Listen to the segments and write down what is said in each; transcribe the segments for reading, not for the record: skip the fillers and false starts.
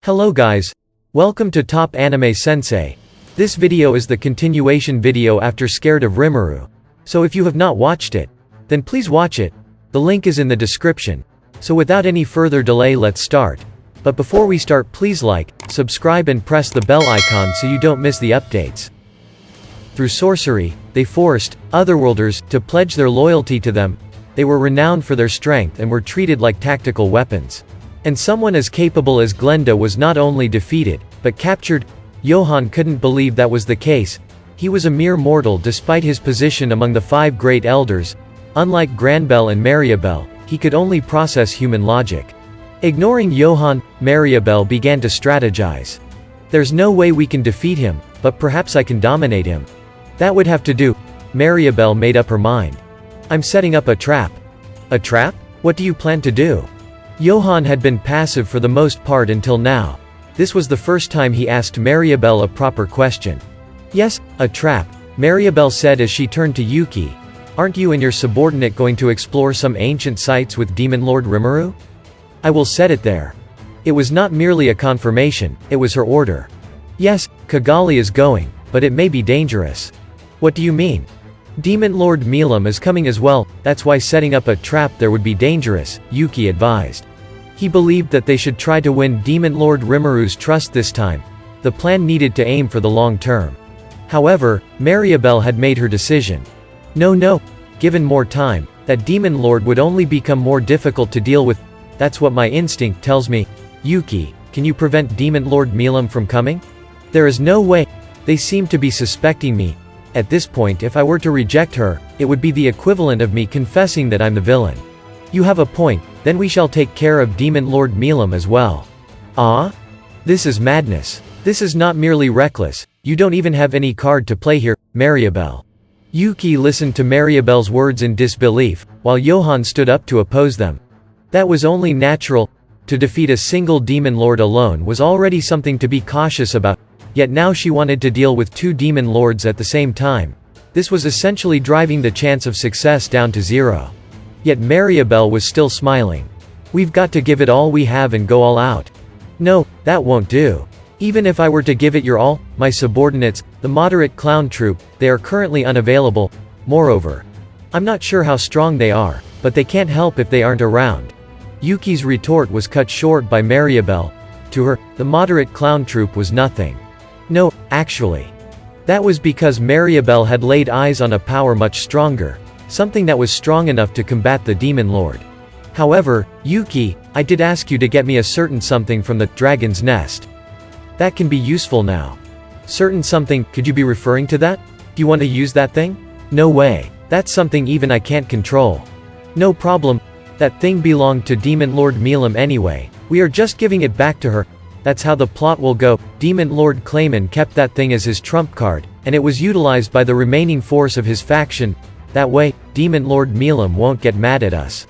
Hello guys. Welcome to Top Anime Sensei. This video is the continuation video after Scared of Rimuru. So if you have not watched it, then please watch it. The link is in the description. So without any further delay, let's start. But before we start, please like, subscribe and press the bell icon so you don't miss the updates. Through sorcery, they forced otherworlders to pledge their loyalty to them. They were renowned for their strength and were treated like tactical weapons. And someone as capable as Glenda was not only defeated, but captured. Johann couldn't believe that was the case. He was a mere mortal despite his position among the 5 great elders. Unlike Granbell and Mariabell, he could only process human logic. Ignoring Johann, Mariabell began to strategize. There's no way we can defeat him, but perhaps I can dominate him. That would have to do. Mariabell made up her mind. I'm setting up a trap. A trap? What do you plan to do? Johann had been passive for the most part until now. This was the first time he asked Mariabell a proper question. Yes, a trap, Mariabell said as she turned to Yuki. Aren't you and your subordinate going to explore some ancient sites with Demon Lord Rimuru? I will set it there. It was not merely a confirmation, it was her order. Yes, Kigali is going, but it may be dangerous. What do you mean? Demon Lord Milam is coming as well, that's why setting up a trap there would be dangerous, Yuki advised. He believed that they should try to win Demon Lord Rimuru's trust this time. The plan needed to aim for the long term. However, Mariabell had made her decision. No, given more time, that Demon Lord would only become more difficult to deal with. That's what my instinct tells me. Yuki, can you prevent Demon Lord Milam from coming? There is no way. They seem to be suspecting me. At this point, if I were to reject her, it would be the equivalent of me confessing that I'm the villain. You have a point, then we shall take care of Demon Lord Milam as well. Ah? This is madness. This is not merely reckless, you don't even have any card to play here, Mariabell. Yuki listened to Mariabell's words in disbelief, while Johann stood up to oppose them. That was only natural. To defeat a single Demon Lord alone was already something to be cautious about. Yet now she wanted to deal with 2 Demon Lords at the same time. This was essentially driving the chance of success down to 0. Yet Mariabell was still smiling. We've got to give it all we have and go all out. No, that won't do. Even if I were to give it your all, my subordinates, the moderate clown troupe, they are currently unavailable. Moreover, I'm not sure how strong they are, but they can't help if they aren't around. Yuki's retort was cut short by Mariabell. To her, the moderate clown troupe was nothing. No, actually. That was because Mariabell had laid eyes on a power much stronger, something that was strong enough to combat the Demon Lord. However, Yuki, I did ask you to get me a certain something from the dragon's nest. That can be useful now. Certain something, could you be referring to that? Do you want to use that thing? No way. That's something even I can't control. No problem. That thing belonged to Demon Lord Milam anyway. We are just giving it back to her. That's how the plot will go. Demon Lord Clayman kept that thing as his trump card, and it was utilized by the remaining force of his faction. That way, Demon Lord Milam won't get mad at us.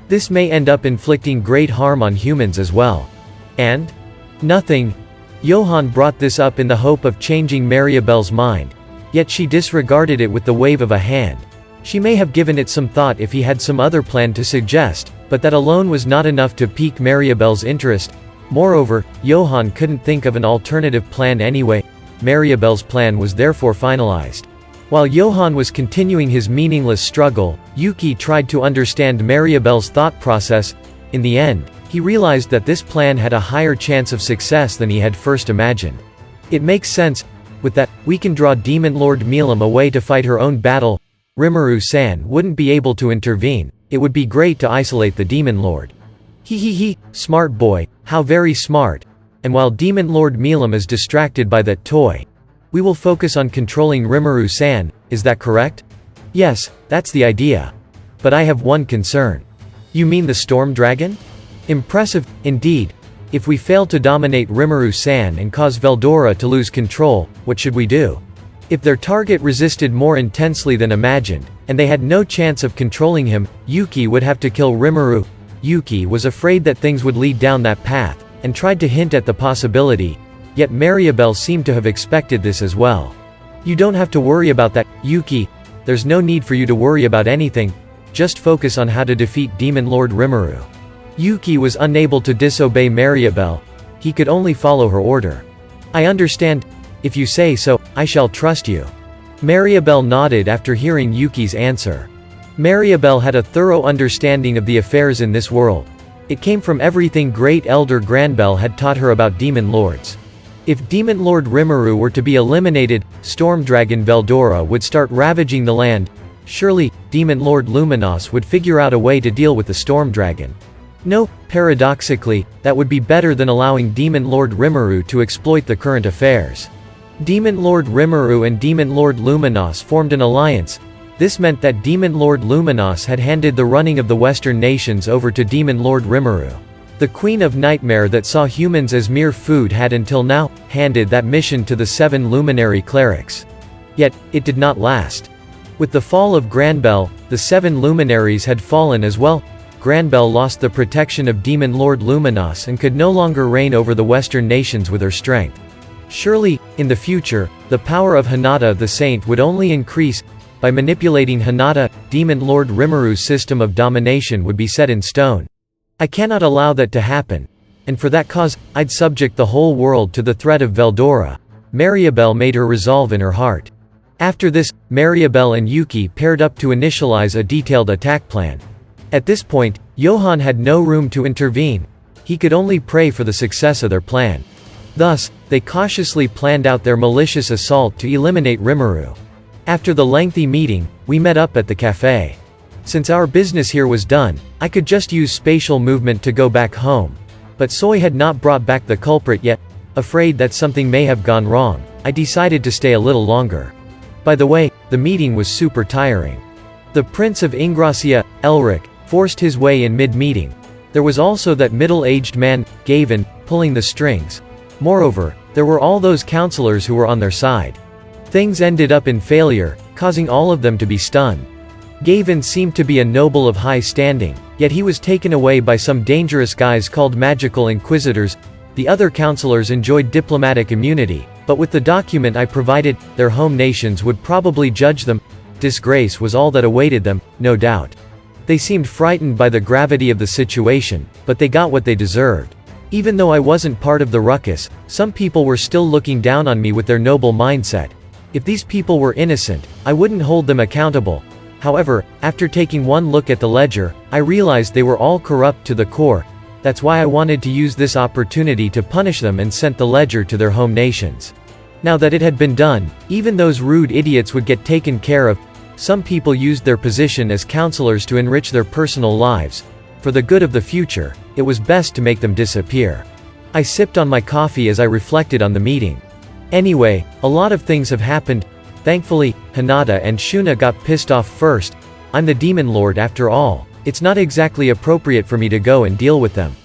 This may end up inflicting great harm on humans as well. And? Nothing. Johann brought this up in the hope of changing Mariabell's mind, yet she disregarded it with the wave of a hand. She may have given it some thought if he had some other plan to suggest, but that alone was not enough to pique Mariabell's interest. Moreover, Johann couldn't think of an alternative plan anyway. Mariabell's plan was therefore finalized. While Johann was continuing his meaningless struggle, Yuki tried to understand Mariabell's thought process. In the end, he realized that this plan had a higher chance of success than he had first imagined. It makes sense. With that, we can draw Demon Lord Milam away to fight her own battle. Rimuru-san wouldn't be able to intervene. It would be great to isolate the Demon Lord. Smart boy, how very smart. And while Demon Lord Milam is distracted by that toy, we will focus on controlling Rimuru-san, is that correct? Yes, that's the idea. But I have one concern. You mean the Storm Dragon? Impressive, indeed. If we fail to dominate Rimuru-san and cause Veldora to lose control, what should we do? If their target resisted more intensely than imagined, and they had no chance of controlling him, Yuki would have to kill Rimuru. Yuki was afraid that things would lead down that path, and tried to hint at the possibility, yet Mariabell seemed to have expected this as well. You don't have to worry about that, Yuki. There's no need for you to worry about anything. Just focus on how to defeat Demon Lord Rimuru. Yuki was unable to disobey Mariabell. he could only follow her order. "I understand. If you say so, I shall trust you." Mariabelle nodded after hearing Yuki's answer. Mariabelle had a thorough understanding of the affairs in this world. It came from everything Great Elder Granbell had taught her about demon lords. If Demon Lord Rimuru were to be eliminated, Storm Dragon Veldora would start ravaging the land. Surely, Demon Lord Luminos would figure out a way to deal with the Storm Dragon. No, paradoxically, that would be better than allowing Demon Lord Rimuru to exploit the current affairs. Demon Lord Rimuru and Demon Lord Luminos formed an alliance. This meant that Demon Lord Luminos had handed the running of the Western nations over to Demon Lord Rimuru. The Queen of Nightmare that saw humans as mere food had until now handed that mission to the 7 luminary clerics. Yet, it did not last. With the fall of Granbell, the 7 luminaries had fallen as well. Granbell lost the protection of Demon Lord Luminos and could no longer reign over the Western nations with her strength. Surely, in the future, the power of Hinata the Saint would only increase. By manipulating Hinata, Demon Lord Rimuru's system of domination would be set in stone. I cannot allow that to happen. And for that cause, I'd subject the whole world to the threat of Veldora. Mariabelle made her resolve in her heart. After this, Mariabelle and Yuki paired up to initialize a detailed attack plan. At this point, Johann had no room to intervene. He could only pray for the success of their plan. Thus, they cautiously planned out their malicious assault to eliminate Rimuru. After the lengthy meeting, we met up at the cafe. Since our business here was done, I could just use spatial movement to go back home. But Soy had not brought back the culprit yet. Afraid that something may have gone wrong, I decided to stay a little longer. By the way, the meeting was super tiring. The Prince of Ingracia, Elric, forced his way in mid-meeting. There was also that middle-aged man, Gavin, pulling the strings. Moreover, there were all those counselors who were on their side. Things ended up in failure, causing all of them to be stunned. Gavin seemed to be a noble of high standing, yet he was taken away by some dangerous guys called Magical Inquisitors. The other counselors enjoyed diplomatic immunity, but with the document I provided, their home nations would probably judge them. Disgrace was all that awaited them, no doubt. They seemed frightened by the gravity of the situation, but they got what they deserved. Even though I wasn't part of the ruckus, some people were still looking down on me with their noble mindset. If these people were innocent, I wouldn't hold them accountable. However, after taking one look at the ledger, I realized they were all corrupt to the core. That's why I wanted to use this opportunity to punish them and sent the ledger to their home nations. Now that it had been done, even those rude idiots would get taken care of. Some people used their position as counselors to enrich their personal lives. For the good of the future, it was best to make them disappear. I sipped on my coffee as I reflected on the meeting. Anyway, a lot of things have happened. Thankfully, Hinata and Shuna got pissed off first. I'm the Demon Lord after all. It's not exactly appropriate for me to go and deal with them.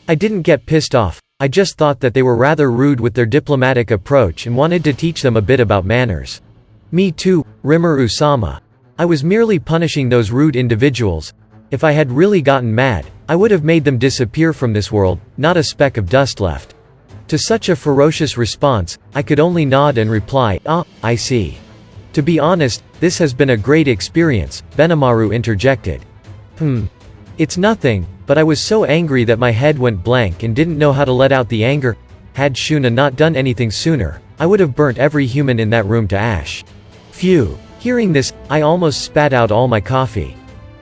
I didn't get pissed off. I just thought that they were rather rude with their diplomatic approach and wanted to teach them a bit about manners. Me too, Rimuru-sama. I was merely punishing those rude individuals. If I had really gotten mad, I would have made them disappear from this world, not a speck of dust left. To such a ferocious response, I could only nod and reply, I see. To be honest, this has been a great experience, Benimaru interjected. It's nothing, but I was so angry that my head went blank and didn't know how to let out the anger. Had Shuna not done anything sooner, I would have burnt every human in that room to ash. Phew. Hearing this, I almost spat out all my coffee.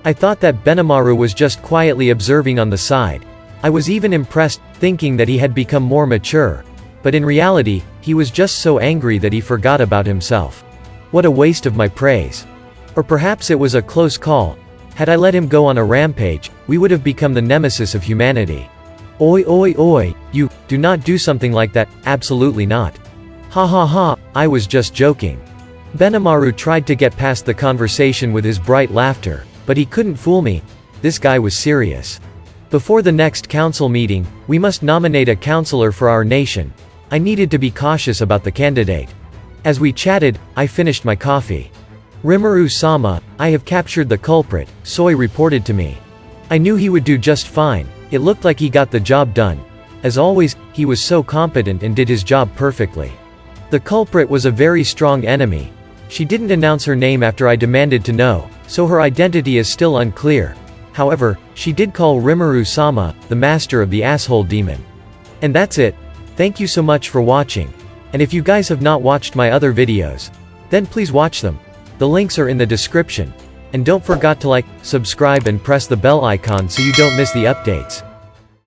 I thought that Benimaru was just quietly observing on the side. I was even impressed, thinking that he had become more mature. But in reality, he was just so angry that he forgot about himself. What a waste of my praise. Or perhaps it was a close call. Had I let him go on a rampage, we would have become the nemesis of humanity. Oi oi oi, you, do not do something like that, absolutely not. Ha ha ha, I was just joking. Benimaru tried to get past the conversation with his bright laughter, but he couldn't fool me. This guy was serious. Before the next council meeting, we must nominate a counselor for our nation. I needed to be cautious about the candidate. As we chatted, I finished my coffee. Rimuru-sama, I have captured the culprit, Soy reported to me. I knew he would do just fine. It looked like he got the job done. As always, he was so competent and did his job perfectly. The culprit was a very strong enemy. She didn't announce her name after I demanded to know, so her identity is still unclear. However, she did call Rimuru-sama, the master of the asshole demon. And that's it. Thank you so much for watching. And if you guys have not watched my other videos, then please watch them. The links are in the description. And don't forget to like, subscribe and press the bell icon so you don't miss the updates.